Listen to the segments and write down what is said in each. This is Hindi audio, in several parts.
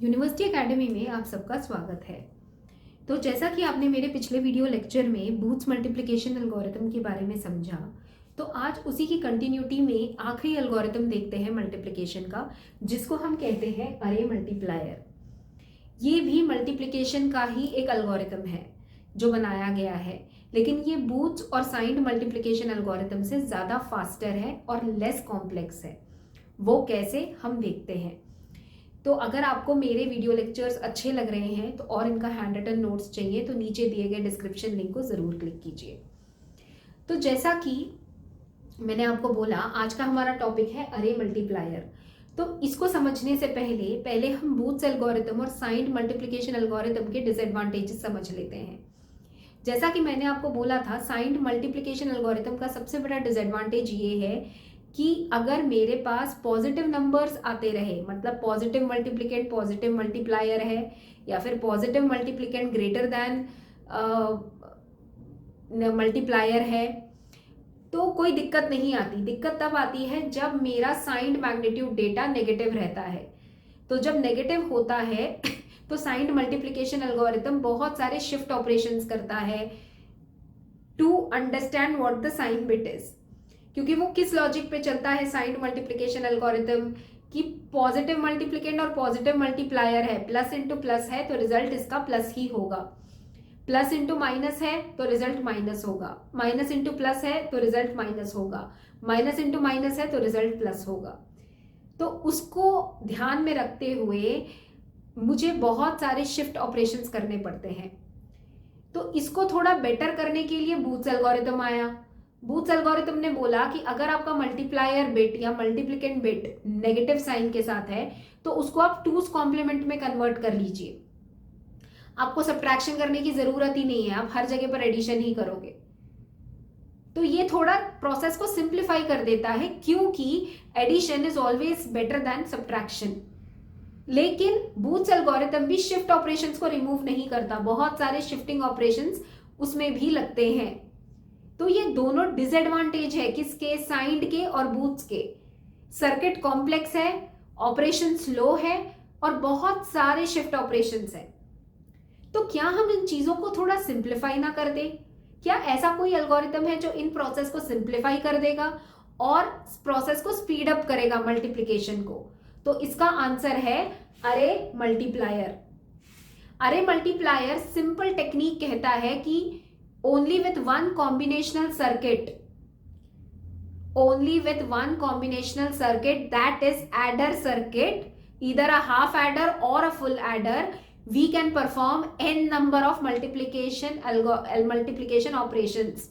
यूनिवर्सिटी एकेडमी में आप सबका स्वागत है। तो जैसा कि आपने मेरे पिछले वीडियो लेक्चर में बूथ्स मल्टीप्लिकेशन एल्गोरिथम के बारे में समझा, तो आज उसी की कंटिन्यूटी में आखिरी एल्गोरिथम देखते हैं मल्टीप्लिकेशन का, जिसको हम कहते हैं अरे मल्टीप्लायर। ये भी मल्टीप्लिकेशन का ही एक एल्गोरिथम है जो बनाया गया है, लेकिन ये बूथ्स और साइंड मल्टीप्लिकेशन एल्गोरिथम से ज़्यादा फास्टर है और लेस कॉम्प्लेक्स है। वो कैसे, हम देखते हैं। तो अगर आपको मेरे वीडियो लेक्चर्स अच्छे लग रहे हैं तो और इनका हैंड रिटन नोट्स चाहिए तो नीचे दिए गए डिस्क्रिप्शन लिंक को ज़रूर क्लिक कीजिए। तो जैसा कि मैंने आपको बोला, आज का हमारा टॉपिक है अरे मल्टीप्लायर। तो इसको समझने से पहले हम बूथ्स एल्गोरिथम और साइंड मल्टीप्लिकेशन एल्गोरिथम के डिसएडवांटेजेस समझ लेते हैं। जैसा कि मैंने आपको बोला था, साइंड मल्टीप्लिकेशन एल्गोरिथम का सबसे बड़ा डिसएडवांटेज ये है कि अगर मेरे पास पॉजिटिव नंबर्स आते रहे, मतलब पॉजिटिव मल्टीप्लिकेंट पॉजिटिव मल्टीप्लायर है या फिर positive multiplicand greater than multiplier है, तो कोई दिक्कत नहीं आती। दिक्कत तब आती है जब मेरा साइंड मैग्नीट्यूड डेटा नेगेटिव रहता है। तो जब नेगेटिव होता है तो साइंड मल्टीप्लिकेशन एल्गोरिथम बहुत सारे शिफ्ट ऑपरेशंस करता है to understand what the sign bit is. क्योंकि वो किस लॉजिक पे चलता है साइंड मल्टीप्लिकेशन एल्गोरिथम कि पॉजिटिव मल्टीप्लिकेंट और पॉजिटिव मल्टीप्लायर है, प्लस इंटू प्लस है तो रिजल्ट इसका प्लस ही होगा, प्लस इंटू माइनस है तो रिजल्ट माइनस होगा, माइनस इंटू प्लस है तो रिजल्ट माइनस होगा, माइनस इंटू माइनस है तो रिजल्ट प्लस होगा। तो उसको ध्यान में रखते हुए मुझे बहुत सारे शिफ्ट ऑपरेशंस करने पड़ते हैं। तो इसको थोड़ा बेटर करने के लिए बूथ्स एल्गोरिथम आया। बूथ्स एल्गोरिथम ने बोला कि अगर आपका मल्टीप्लायर बिट या मल्टीप्लिकेंट बिट नेगेटिव साइन के साथ है तो उसको आप टूज कॉम्प्लीमेंट में कन्वर्ट कर लीजिए। आपको सब्ट्रैक्शन करने की जरूरत ही नहीं है, आप हर जगह पर एडिशन ही करोगे। तो ये थोड़ा प्रोसेस को सिंप्लीफाई कर देता है, क्योंकि addition is always better than subtraction. लेकिन बूथ्स एल्गोरिथम भी शिफ्ट ऑपरेशंस को रिमूव नहीं करता, बहुत सारे शिफ्टिंग ऑपरेशंस उसमें भी लगते हैं। तो ये दोनों डिसएडवांटेज है किसके, साइंड के और बूथ्स के। सर्किट कॉम्प्लेक्स है, ऑपरेशन स्लो है और बहुत सारे शिफ्ट ऑपरेशंस है। तो क्या हम इन चीजों को थोड़ा सिंप्लीफाई ना कर दें? क्या ऐसा कोई एल्गोरिथम है जो इन प्रोसेस को सिंप्लीफाई कर देगा और प्रोसेस को स्पीड अप करेगा मल्टीप्लिकेशन को? तो इसका आंसर है अरे मल्टीप्लायर। अरे मल्टीप्लायर सिंपल टेक्निक कहता है कि only with one combinational circuit that is adder circuit, either a half adder or a full adder, we can perform n number of multiplication operations.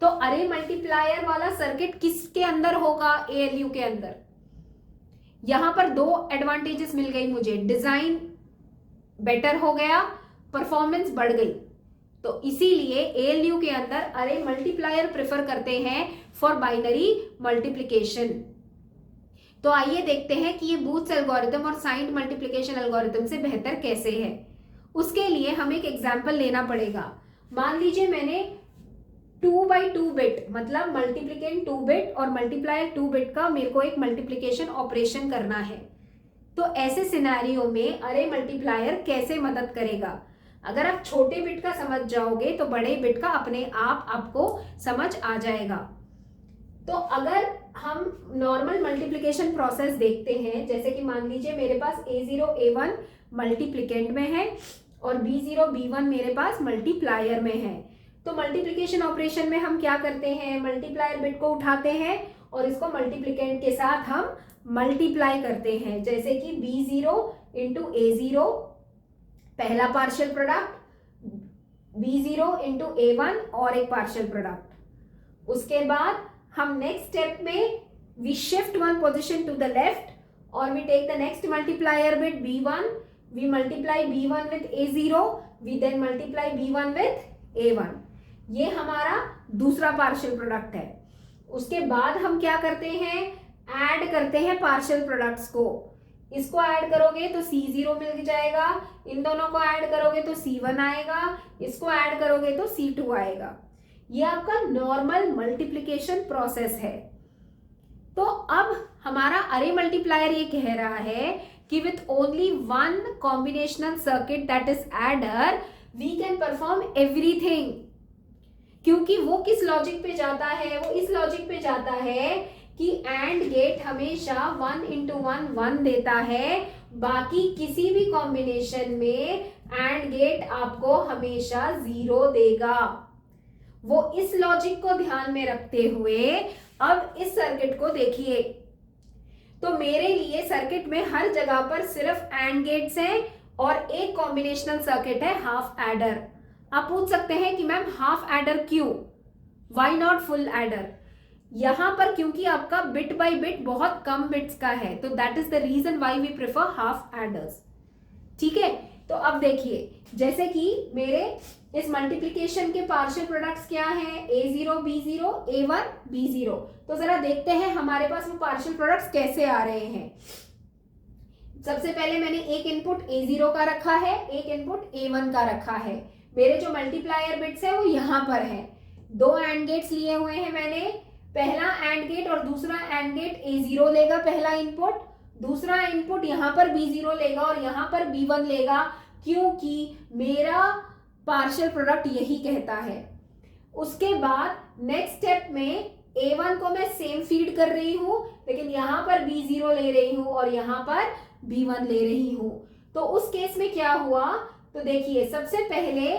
तो अरे मल्टीप्लायर वाला सर्किट किसके अंदर होगा? ALU के अंदर। यहां पर दो एडवांटेजेस मिल गई मुझे, डिजाइन बेटर हो गया, परफॉर्मेंस बढ़ गई। तो इसीलिए ALU के अंदर अरे मल्टीप्लायर प्रेफर करते हैं फॉर बाइनरी मल्टीप्लिकेशन। तो आइए देखते हैं कि ये बूथ्स एल्गोरिथम और साइंड मल्टीप्लिकेशन एल्गोरिथम से बेहतर कैसे है। उसके लिए हमें एक एग्जांपल लेना पड़ेगा। मान लीजिए मैंने 2/2 बिट, मतलब मल्टीप्लिकेंट 2 बिट और मल्टीप्लायर 2 बिट का मेरे को एक मल्टीप्लिकेशन ऑपरेशन करना है। तो ऐसे सिनेरियो में अरे मल्टीप्लायर कैसे मदद करेगा? अगर आप छोटे बिट का समझ जाओगे तो बड़े बिट का अपने आप आपको समझ आ जाएगा। तो अगर हम नॉर्मल मल्टीप्लिकेशन प्रोसेस देखते हैं, जैसे कि मान लीजिए मेरे पास A0 A1 मल्टीप्लिकेंट में है और B0 B1 मेरे पास मल्टीप्लायर में है। तो मल्टीप्लिकेशन ऑपरेशन में हम क्या करते हैं, मल्टीप्लायर बिट को उठाते हैं और इसको मल्टीप्लिकेंट के साथ हम मल्टीप्लाई करते हैं। जैसे कि B0 इंटू A0 पहला partial product, B0 into A1 और एक पार्शियल प्रोडक्ट। उसके बाद हम नेक्स्ट स्टेप में we shift one position to the left और we take the next multiplier bit B1, we multiply B1 with A0, we then multiply B1 with A1। ये हमारा दूसरा पार्शियल प्रोडक्ट है। उसके बाद हम क्या करते हैं, ऐड करते हैं पार्शियल प्रोडक्ट्स को। इसको ऐड करोगे तो C0 मिल जाएगा, इन दोनों को ऐड करोगे तो C1 आएगा, इसको ऐड करोगे तो C2 आएगा। ये आपका नॉर्मल मल्टीप्लिकेशन प्रोसेस है। तो अब हमारा अरे मल्टीप्लायर ये कह रहा है कि with only one combinational circuit that is adder we can perform everything. क्योंकि वो किस लॉजिक पे जाता है, वो इस लॉजिक पे जाता है कि एंड गेट हमेशा 1 into 1 1 देता है, बाकी किसी भी कॉम्बिनेशन में एंड गेट आपको हमेशा 0 देगा। वो इस लॉजिक को ध्यान में रखते हुए अब इस सर्किट को देखिए। तो मेरे लिए सर्किट में हर जगह पर सिर्फ एंड गेट्स हैं और एक कॉम्बिनेशनल सर्किट है हाफ एडर। आप पूछ सकते हैं कि मैम हाफ एडर क्यों, व्हाई नॉट फुल एडर? यहां पर क्योंकि आपका बिट बाय बिट बहुत कम बिट्स का है, तो that is the reason why we prefer half adders. ठीक है, तो अब देखिए जैसे कि मेरे इस मल्टीप्लिकेशन के पार्शियल प्रोडक्ट्स क्या हैं, a0 b0 a1 b0। तो जरा देखते हैं हमारे पास वो पार्शियल प्रोडक्ट्स कैसे आ रहे हैं। सबसे पहले मैंने एक इनपुट a0 का रखा है, एक इनपुट a1 का रखा है। मेरे जो मल्टीप्लायर बिट्स है वो यहां पर है। दो एंड गेट्स लिए हुए हैं मैंने, पहला एंड गेट और दूसरा एंड गेट a0 लेगा पहला इनपुट, दूसरा इनपुट यहां पर b0 लेगा और यहां पर b1 लेगा, क्योंकि मेरा पार्शियल प्रोडक्ट यही कहता है। उसके बाद नेक्स्ट स्टेप में a1 को मैं सेम फीड कर रही हूं, लेकिन यहां पर b0 ले रही हूं और यहां पर b1 ले रही हूं। तो उस केस में क्या हुआ, तो देखिए सबसे पहले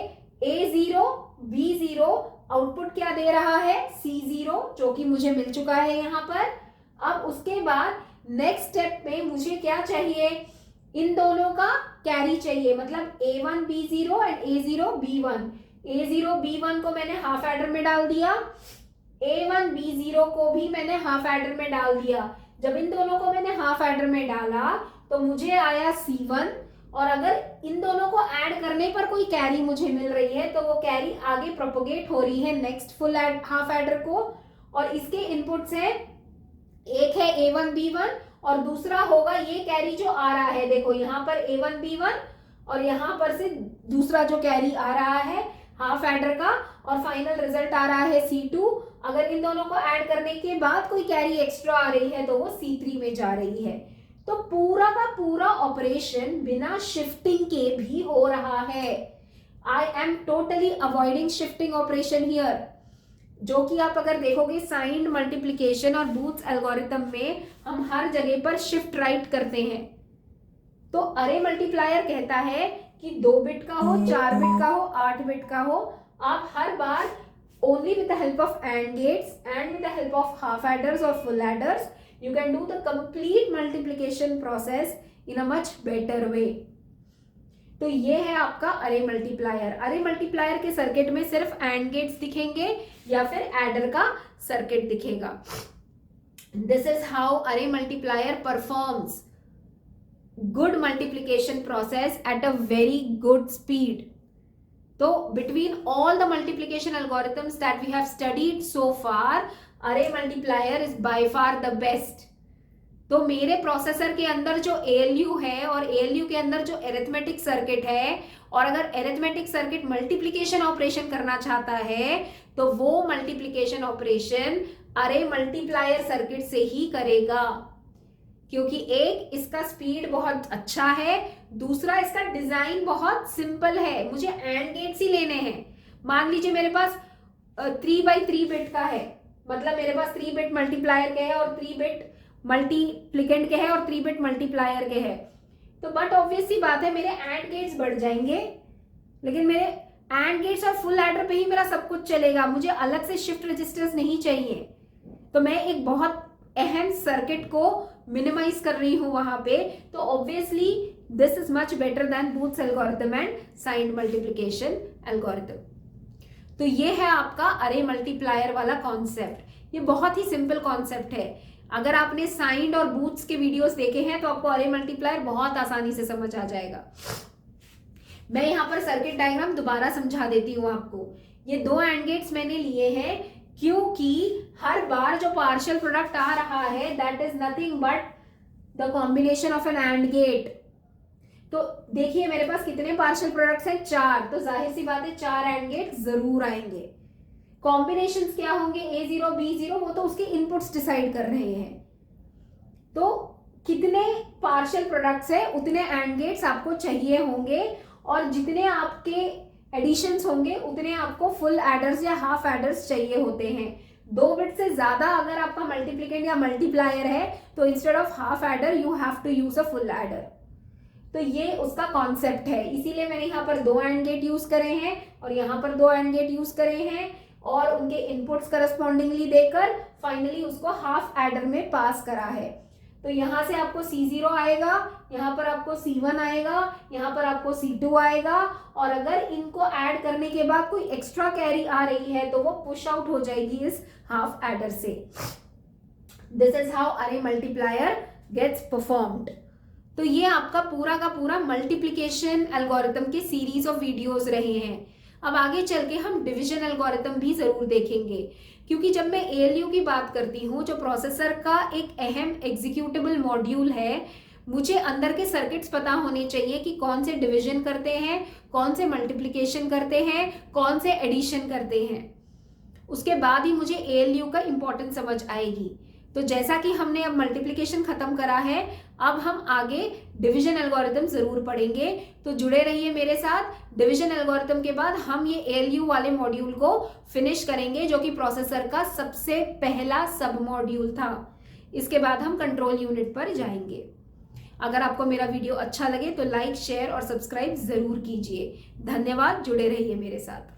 a0 b0 आउटपुट क्या दे रहा है, c0, जो कि मुझे मिल चुका है यहां पर। अब उसके बाद नेक्स्ट स्टेप में मुझे क्या चाहिए, इन दोनों का कैरी चाहिए, मतलब a1 b0 and a0 b1। a0 b1 को मैंने हाफ एडर में डाल दिया, a1 b0 को भी मैंने हाफ एडर में डाल दिया। जब इन दोनों को मैंने हाफ एडर में डाला तो मुझे आया c1, और अगर इन दोनों को ऐड करने पर कोई कैरी मुझे मिल रही है तो वो कैरी आगे प्रोपोगेट हो रही है नेक्स्ट फुल हाफ एडर को। और इसके इनपुट्स है, एक है a1 b1 और दूसरा होगा ये कैरी जो आ रहा है, देखो यहाँ पर a1 b1 और यहाँ पर से दूसरा जो कैरी आ रहा है हाफ एडर का, और फाइनल रिजल्ट आ रहा है c2। अगर इन दोनों को ऐड करने के बाद कोई कैरी एक्स्ट्रा आ रही है तो वो c3 में जा रही है। तो पूरा का पूरा ऑपरेशन बिना शिफ्टिंग के भी हो रहा है। I am totally avoiding shifting operation here, जो कि आप अगर देखोगे साइंड मल्टीप्लिकेशन और बूथ्स एल्गोरिथम में हम हर जगह पर शिफ्ट राइट करते हैं। तो अरे मल्टीप्लायर कहता है कि 2 बिट का हो, 4 बिट का हो, 8 बिट का हो, आप हर बार only with the help of AND gates and with the help of half adders or full adders you can do the complete multiplication process in a much better way। तो ये है आपका अरे मल्टीप्लायर। अरे मल्टीप्लायर के सर्किट में सिर्फ एंड गेट्स दिखेंगे या फिर एडर का सर्किट दिखेगा। दिस इज हाउ अरे multiplier performs good multiplication process at a very good speed. तो between all the multiplication algorithms that we have studied so far, array multiplier is by far the best। तो मेरे प्रोसेसर के अंदर जो ALU है और ALU के अंदर जो एरिथमेटिक सर्किट है, और अगर एरिथमेटिक सर्किट मल्टीप्लिकेशन ऑपरेशन करना चाहता है तो वो मल्टीप्लिकेशन ऑपरेशन अरे मल्टीप्लायर सर्किट से ही करेगा, क्योंकि एक इसका स्पीड बहुत अच्छा है, दूसरा इसका डिजाइन बहुत सिंपल है। मुझे एंड गेट्स ही लेने हैं। मान लीजिए मेरे पास 3x3 बिट का है, मतलब मेरे पास 3 बिट मल्टीप्लायर के है और 3 बिट मल्टीप्लिकेंट के है और 3 बिट मल्टीप्लायर के है। तो बट ऑब्वियस सी बात है मेरे एंड गेट्स बढ़ जाएंगे, लेकिन मेरे एंड गेट्स और फुल एडर पे ही मेरा सब कुछ चलेगा, मुझे अलग से शिफ्ट रजिस्टर्स नहीं चाहिए। तो मैं एक बहुत अहम सर्किट को मिनिमाइज कर रही हूं वहां पे। तो obviously this is much better than booths algorithm and signed multiplication algorithm. तो ये है आपका अरे मल्टीप्लायर वाला कॉन्सेप्ट। ये बहुत ही सिंपल कॉन्सेप्ट है। अगर आपने साइंड और बूथ्स के वीडियोस देखे हैं तो आपको अरे मल्टीप्लायर बहुत आसानी से समझ आ जाएगा। मैं यहाँ पर सर्किट डायग्राम दोबारा समझा देती हूँ आपको। ये 2 एंड गेट्स मैंने लिए हैं क्योंकि हर बार जो पार्शियल प्रोडक्ट आ रहा है that is nothing but the combination of an and gate. तो देखिए मेरे पास कितने पार्शियल प्रोडक्ट्स हैं, 4। तो जाहिर सी बात है 4 एंड गेट जरूर आएंगे। कॉम्बिनेशंस क्या होंगे, a0 b0, वो तो उसके इनपुट्स डिसाइड कर रहे हैं। तो कितने पार्शियल प्रोडक्ट्स है उतने एंड गेट्स आपको चाहिए होंगे, और जितने आपके एडिशंस होंगे उतने आपको फुल एडर्स या हाफ एडर्स चाहिए होते हैं। 2 बिट से ज्यादा अगर आपका मल्टीप्लिकेंड या मल्टीप्लायर है तो instead of half adder you have to use a full adder. तो ये उसका कॉन्सेप्ट है, इसीलिए मैंने यहाँ पर 2 एंड गेट यूज करे हैं और यहाँ पर 2 एंड गेट यूज करे हैं, और उनके इनपुट्स करस्पॉन्डिंगली देकर फाइनली उसको हाफ एडर में पास करा है। तो यहाँ से आपको C0 आएगा, यहाँ पर आपको C1 आएगा, यहाँ पर आपको C2 आएगा, और अगर इनको ऐड करने के बाद कोई एक्स्ट्रा कैरी आ रही है तो वो पुश आउट हो जाएगी इस हाफ एडर से। दिस इज हाउ अरे मल्टीप्लायर गेट्स परफॉर्म्ड। तो ये आपका पूरा का पूरा मल्टीप्लिकेशन एल्गोरिथम के सीरीज ऑफ वीडियोस रहे हैं। अब आगे चल के हम डिवीजन एल्गोरिथम भी जरूर देखेंगे, क्योंकि जब मैं ALU की बात करती हूँ जो प्रोसेसर का एक अहम एग्जीक्यूटेबल मॉड्यूल है, मुझे अंदर के सर्किट्स पता होने चाहिए कि कौन से डिवीजन करते हैं, कौन से मल्टीप्लिकेशन करते हैं, कौन से एडिशन करते हैं। उसके बाद ही मुझे ALU का इंपॉर्टेंस समझ आएगी। तो जैसा कि हमने अब मल्टीप्लिकेशन खत्म करा है, अब हम आगे डिवीजन एल्गोरिथम जरूर पढ़ेंगे। तो जुड़े रहिए मेरे साथ। डिवीजन एल्गोरिथम के बाद हम ये ALU वाले मॉड्यूल को फिनिश करेंगे, जो कि प्रोसेसर का सबसे पहला सब मॉड्यूल था। इसके बाद हम कंट्रोल यूनिट पर जाएंगे। अगर आपको मेरा वीडियो अच्छा लगे तो लाइक, शेयर और सब्सक्राइब जरूर कीजिए। धन्यवाद, जुड़े रहिए मेरे साथ।